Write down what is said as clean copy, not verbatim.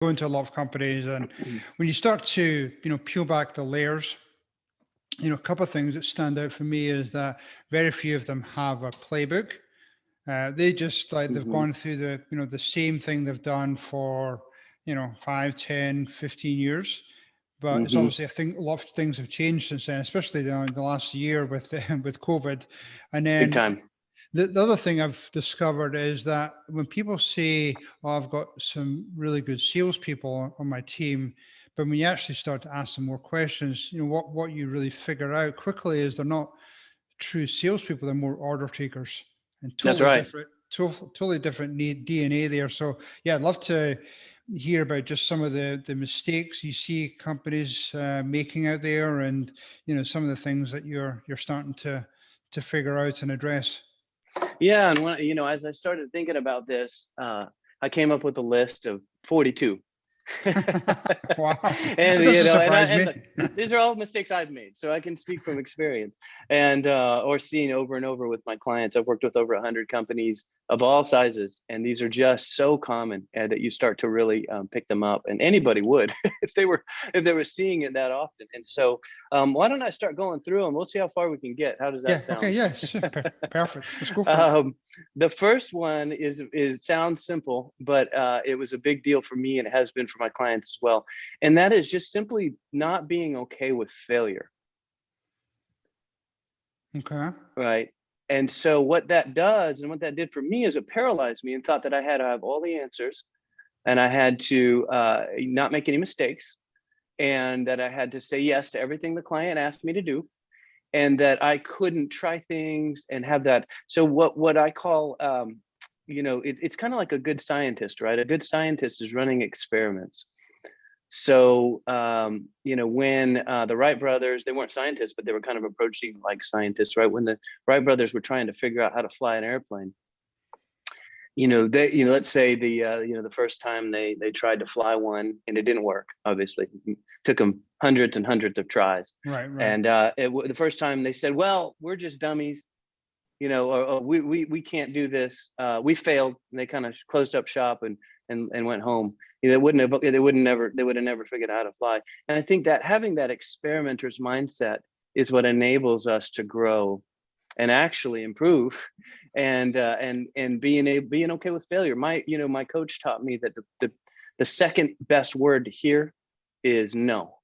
go into a lot of companies, and when you start to, peel back the layers, a couple of things that stand out for me is that very few of them have a playbook. They just they've gone through the same thing they've done for, 5, 10, 15 years. But it's obviously, I think a lot of things have changed since then, especially the last year with with COVID. And Big then time. the other thing I've discovered is that when people say, "Oh, I've got some really good salespeople on my team," but when you actually start to ask them more questions, what you really figure out quickly is they're not true salespeople; they're more order takers, and That's totally right. different, totally different DNA there. So yeah, I'd love to hear about just some of the mistakes you see companies making out there, and some of the things that you're starting to figure out and address. Yeah, and when as I started thinking about this, I came up with a list of 42. Wow, And that doesn't surprise and me. look, these are all mistakes I've made, so I can speak from experience, and or seeing over and over with my clients. I've worked with over 100 companies of all sizes, and these are just so common that you start to really pick them up, and anybody would if they were seeing it that often. And so why don't I start going through them? We'll see how far we can get. How does that sound? Okay, yeah, perfect. Let's go for it. The first one is sounds simple, but it was a big deal for me, and it has been for my clients as well. And that is just simply not being okay with failure. Okay. Right. And so what that does, and what that did for me, is it paralyzed me and thought that I had to have all the answers, and I had to not make any mistakes, and that I had to say yes to everything the client asked me to do, and that I couldn't try things and have that. So what I call, it's kind of like a good scientist, right? A good scientist is running experiments. So, when the Wright brothers, they weren't scientists, but they were kind of approaching like scientists, right? When the Wright brothers were trying to figure out how to fly an airplane, let's say the first time they tried to fly one and it didn't work. Obviously, it took them hundreds and hundreds of tries. Right. And the first time they said, "Well, we're just dummies," or we can't do this. We failed. And they kind of closed up shop and went home. They would have never figured out how to fly. And I think that having that experimenter's mindset is what enables us to grow and actually improve, and being okay with failure. My coach taught me that the second best word to hear is no.